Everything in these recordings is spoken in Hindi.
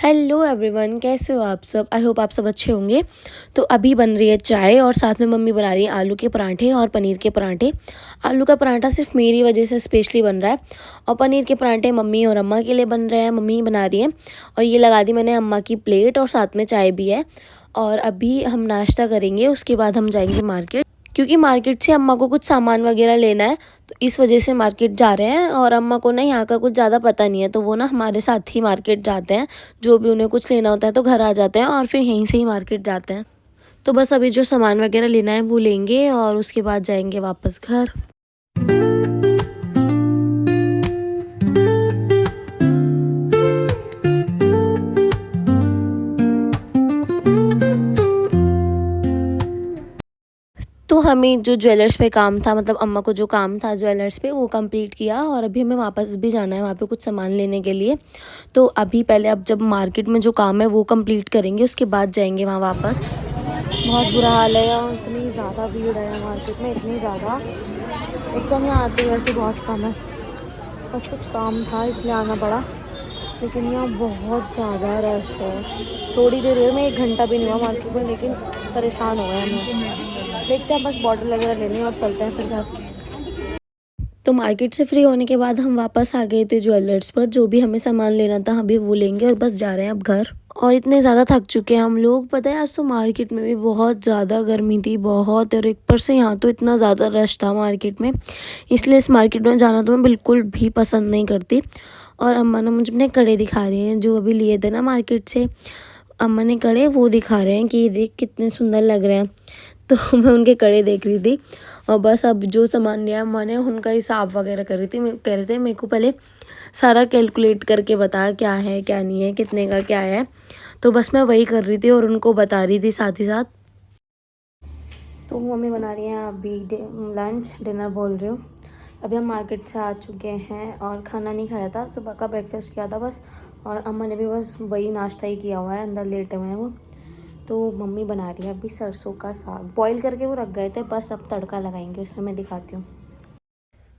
हेलो एवरीवन, कैसे हो आप सब। आई होप आप सब अच्छे होंगे। तो अभी बन रही है चाय और साथ में मम्मी बना रही है आलू के पराठे और पनीर के पराठे। आलू का पराठा सिर्फ मेरी वजह से स्पेशली बन रहा है और पनीर के पराठे मम्मी और अम्मा के लिए बन रहे हैं, मम्मी ही बना रही हैं। और ये लगा दी मैंने अम्मा की प्लेट और साथ में चाय भी है। और अभी हम नाश्ता करेंगे, उसके बाद हम जाएंगे मार्केट, क्योंकि मार्केट से अम्मा को कुछ सामान वगैरह लेना है। तो इस वजह से मार्केट जा रहे हैं और अम्मा को ना यहाँ का कुछ ज़्यादा पता नहीं है, तो वो ना हमारे साथ ही मार्केट जाते हैं। जो भी उन्हें कुछ लेना होता है तो घर आ जाते हैं और फिर यहीं से ही मार्केट जाते हैं। तो बस अभी जो सामान वगैरह लेना है वो लेंगे और उसके बाद जाएंगे वापस घर। तो हमें जो ज्वेलर्स पे काम था, मतलब अम्मा को जो काम था ज्वेलर्स पे, वो कंप्लीट किया और अभी हमें वापस भी जाना है वहाँ पे कुछ सामान लेने के लिए। तो अभी पहले अब जब मार्केट में जो काम है वो कंप्लीट करेंगे, उसके बाद जाएंगे वहाँ वापस। बहुत बुरा हाल है यहाँ, इतनी ज़्यादा भीड़ है मार्केट में, इतनी ज़्यादा। एकदम यहाँ आते वैसे बहुत कम है, बस कुछ काम था इसलिए आना पड़ा। लेकिन यहाँ बहुत ज़्यादा रश है। थोड़ी देर हुई, मैं 1 घंटा भी नहीं हुआ मार्केट में, लेकिन परेशान हो गए हम। देखते हैं, बस बॉटल वगैरह लेने और चलते हैं फिर घर। तो मार्केट से फ्री होने के बाद हम वापस आ गए थे ज्वेलर्स पर। जो भी हमें सामान लेना था अभी वो लेंगे और बस जा रहे हैं अब घर। और इतने ज़्यादा थक चुके हैं हम लोग, पता है आज तो मार्केट में भी बहुत ज़्यादा गर्मी थी, बहुत। और एक पर से यहाँ तो इतना ज़्यादा रश था मार्केट में, इसलिए इस मार्केट में जाना तो मैं बिल्कुल भी पसंद नहीं करती। और अम्मा ने मुझे अपने कड़े दिखा रहे हैं जो अभी लिए थे ना मार्केट से। अम्मा ने कड़े वो दिखा रहे हैं कि देख कितने सुंदर लग रहे हैं। तो मैं उनके कड़े देख रही थी और बस अब जो सामान लिया अम्मा ने उनका हिसाब वगैरह कर रही थी। मैं कह रहे थे मेरे को पहले सारा कैलकुलेट करके बता क्या है क्या नहीं है, कितने का क्या है। तो बस मैं वही कर रही थी और उनको बता रही थी साथ ही साथ। तो मम्मी बना रही हैं अभी लंच, डिनर बोल रही हूँ। अभी हम मार्केट से आ चुके हैं और खाना नहीं खाया था, सुबह का ब्रेकफास्ट किया था बस। और अम्मा ने भी बस वही नाश्ता ही किया हुआ है, अंदर लेटे हुए हैं वो। तो मम्मी बना रही है अभी सरसों का साग, बॉईल करके वो रख गए थे, बस अब तड़का लगाएंगे उसमें, मैं दिखाती हूँ।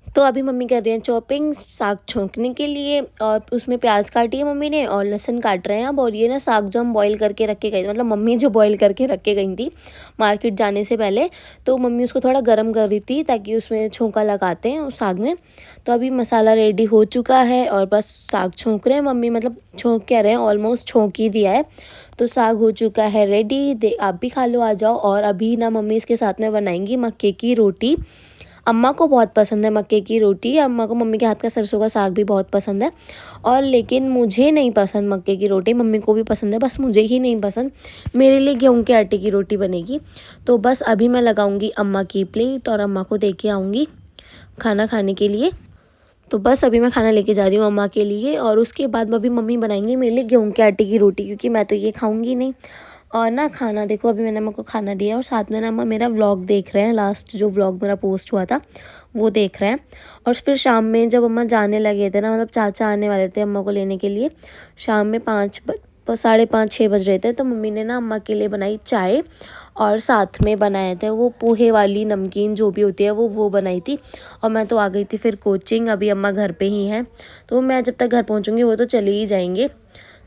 तो अभी मम्मी कर रही हैं चॉपिंग साग छोंकने के लिए, और उसमें प्याज काटी है मम्मी ने और लहसुन काट रहे हैं अब। और ये ना साग जो हम बॉईल करके रख के गई, मतलब मम्मी जो बॉईल करके रख के गई थी मार्केट जाने से पहले, तो मम्मी उसको थोड़ा गर्म कर रही थी ताकि उसमें छोंका लगाते हैं उस साग में। तो अभी मसाला रेडी हो चुका है और बस साग छोंक रहे हैं मम्मी, मतलब छोंक कह रहे हैं, ऑलमोस्ट छोंक ही दिया है। तो साग हो चुका है रेडी, दे आप भी खा लो, आ जाओ। और अभी ना मम्मी इसके साथ में बनाएंगी मक्के की रोटी। अम्मा को बहुत पसंद है मक्के की रोटी, अम्मा को मम्मी के हाथ का सरसों का साग भी बहुत पसंद है। और लेकिन मुझे नहीं पसंद मक्के की रोटी, मम्मी को भी पसंद है, बस मुझे ही नहीं पसंद। मेरे लिए गेहूं के आटे की रोटी बनेगी। तो बस अभी मैं लगाऊंगी अम्मा की प्लेट और अम्मा को दे के आऊँगी खाना खाने के लिए। तो बस अभी मैं खाना लेके जा रही हूँ अम्मा के लिए और उसके बाद अभी मम्मी बनाएंगी मेरे लिए गेहूं के आटे की रोटी, क्योंकि मैं तो ये खाऊंगी नहीं। और ना खाना देखो, अभी मैंने अम्मा को खाना दिया और साथ में ना अम्मा मेरा व्लॉग देख रहे हैं, लास्ट जो व्लॉग मेरा पोस्ट हुआ था वो देख रहे हैं। और फिर शाम में जब अम्मा जाने लगे थे ना, मतलब चाचा आने वाले थे अम्मा को लेने के लिए, शाम में 5:30-6 बज रहे थे, तो मम्मी ने ना अम्मा के लिए बनाई चाय और साथ में बनाए थे वो पोहे वाली नमकीन जो भी होती है वो बनाई थी। और मैं तो आ गई थी फिर कोचिंग, अभी अम्मा घर पे ही हैं, तो मैं जब तक घर पहुंचूंगी वो तो चले ही जाएंगे।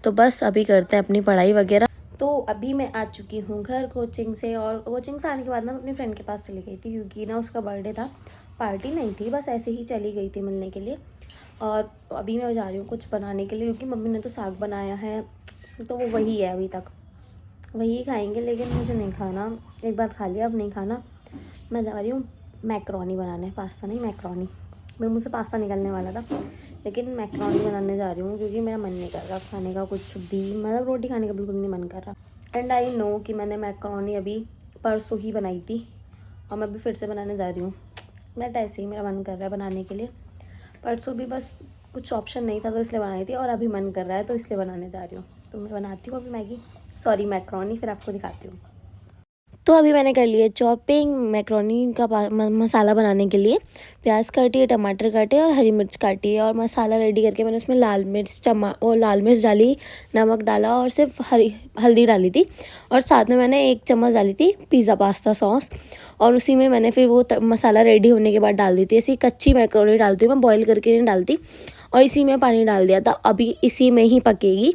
तो बस अभी करते हैं अपनी पढ़ाई वगैरह। तो अभी मैं आ चुकी हूँ घर कोचिंग से, और कोचिंग से आने के बाद ना अपनी फ्रेंड के पास चली गई थी, क्योंकि ना उसका बर्थडे था, पार्टी नहीं थी, बस ऐसे ही चली गई थी मिलने के लिए। और अभी मैं जा रही हूँ कुछ बनाने के लिए, क्योंकि मम्मी ने तो साग बनाया है तो वो वही है, अभी तक वही खाएंगे, लेकिन मुझे नहीं खाना, एक बार खा लिया अब नहीं खाना। मैं जा रही हूँ मैक्रोनी बनाने, पास्ता नहीं मैक्रोनी। मेरे मुँह से पास्ता निकलने वाला था, लेकिन मैक्रोनी बनाने जा रही हूँ, क्योंकि मेरा मन नहीं कर रहा खाने का कुछ भी, मतलब रोटी खाने का बिल्कुल नहीं मन कर रहा। एंड आई नो कि मैंने मैक्रोनी अभी परसों ही बनाई थी और मैं अभी फिर से बनाने जा रही हूँ। बट ऐसे ही मेरा मन कर रहा है बनाने के लिए। परसों भी बस कुछ ऑप्शन नहीं था तो इसलिए बनाई थी, और अभी मन कर रहा है तो इसलिए बनाने जा रही हूँ। तो मैं बनाती हूँ अभी मैक्रोनी, फिर आपको दिखाती हूँ। तो अभी मैंने कर लिया चॉपिंग मैक्रोनी का मसाला बनाने के लिए। प्याज काटी, टमाटर काटे और हरी मिर्च काटी, और मसाला रेडी करके मैंने उसमें लाल मिर्च डाली, नमक डाला और सिर्फ हल्दी डाली थी। और साथ में मैंने 1 चम्मच डाली थी पिज़्ज़ा पास्ता सॉस, और उसी में मैंने फिर वो मसाला रेडी होने के बाद डाल दी थी। ऐसी कच्ची मैक्रोनी डालती हूँ मैं, बॉईल करके नहीं डालती। और इसी में पानी डाल दिया था, अभी इसी में ही पकेगी।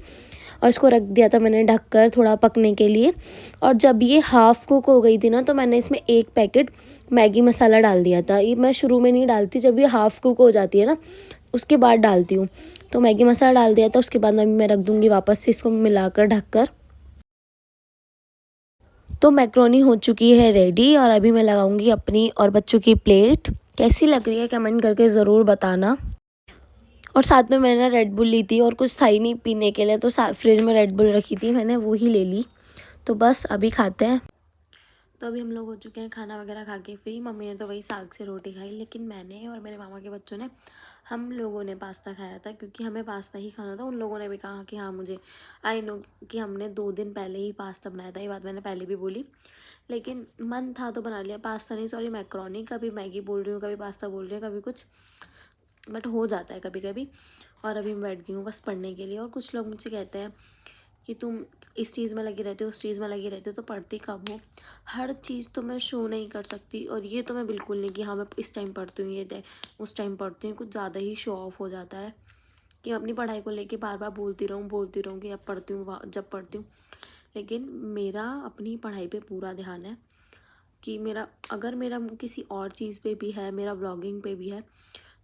और इसको रख दिया था मैंने ढक कर थोड़ा पकने के लिए। और जब ये हाफ़ कुक हो गई थी ना, तो मैंने इसमें 1 पैकेट मैगी मसाला डाल दिया था। ये मैं शुरू में नहीं डालती, जब ये हाफ़ कुक हो जाती है ना उसके बाद डालती हूँ। तो मैगी मसाला डाल दिया था, उसके बाद मैं रख दूँगी वापस से इसको मिलाकर ढककर। तो मैक्रोनी हो चुकी है रेडी और अभी मैं लगाऊंगी अपनी और बच्चों की प्लेट। कैसी लग रही है कमेंट करके ज़रूर बताना। और साथ में मैंने ना रेड बुल ली थी और कुछ था ही नहीं पीने के लिए, तो फ्रिज में रेड बुल रखी थी, मैंने वो ही ले ली। तो बस अभी खाते हैं। तो अभी हम लोग हो चुके हैं खाना वगैरह खा के फ्री। मम्मी ने तो वही साग से रोटी खाई, लेकिन मैंने और मेरे मामा के बच्चों ने, हम लोगों ने पास्ता खाया था, क्योंकि हमें पास्ता ही खाना था। उन लोगों ने भी कहा कि हाँ मुझे, आई नो कि हमने 2 दिन पहले ही पास्ता बनाया था, ये बात मैंने पहले भी बोली, लेकिन मन था तो बना लिया। पास्ता नहीं, सॉरी, मैक्रोनी। कभी मैगी बोल रही हूँ, कभी पास्ता बोल रही हूँ, कभी कुछ, बट हो जाता है कभी कभी। और अभी मैं बैठ गई हूँ बस पढ़ने के लिए। और कुछ लोग मुझसे कहते हैं कि तुम इस चीज़ में लगी रहती हो, उस चीज़ में लगी रहती हो, तो पढ़ती कब हो? हर चीज़ तो मैं शो नहीं कर सकती, और ये तो मैं बिल्कुल नहीं कि हाँ मैं इस टाइम पढ़ती हूँ, उस टाइम पढ़ती हूँ। कुछ ज़्यादा ही शो ऑफ हो जाता है कि मैं अपनी पढ़ाई को लेके बार बार बोलती रहूँ कि अब पढ़ती हूँ, जब पढ़ती हूँ। लेकिन मेरा अपनी पढ़ाई पे पूरा ध्यान है कि अगर मेरा किसी और चीज़ पे भी है, मेरा व्लॉगिंग पे भी है,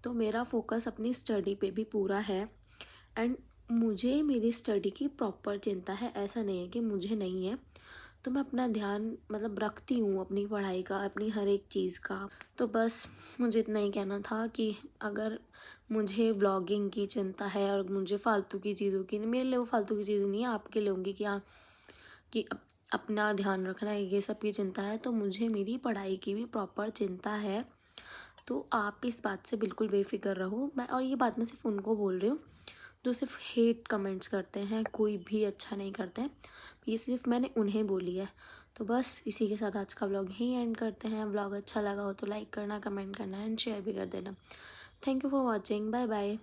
तो मेरा फोकस अपनी स्टडी पे भी पूरा है। एंड मुझे मेरी स्टडी की प्रॉपर चिंता है, ऐसा नहीं है कि मुझे नहीं है। तो मैं अपना ध्यान मतलब रखती हूँ अपनी पढ़ाई का, अपनी हर एक चीज़ का। तो बस मुझे इतना ही कहना था कि अगर मुझे व्लॉगिंग की चिंता है और मुझे फालतू की चीज़ों की, मेरे लिए वो फालतू की चीज़ नहीं है, आपके लिए होंगी कि हाँ कि अपना ध्यान रखना है, ये सब की चिंता है, तो मुझे मेरी पढ़ाई की भी प्रॉपर चिंता है। तो आप इस बात से बिल्कुल बेफ़िक्र रहो। मैं, और ये बात मैं सिर्फ उनको बोल रही हूँ जो सिर्फ हेट कमेंट्स करते हैं, कोई भी अच्छा नहीं करते हैं, ये सिर्फ मैंने उन्हें बोली है। तो बस इसी के साथ आज का व्लॉग यहीं एंड करते हैं। व्लॉग अच्छा लगा हो तो लाइक करना, कमेंट करना एंड शेयर भी कर देना। Thank you for watching, bye bye.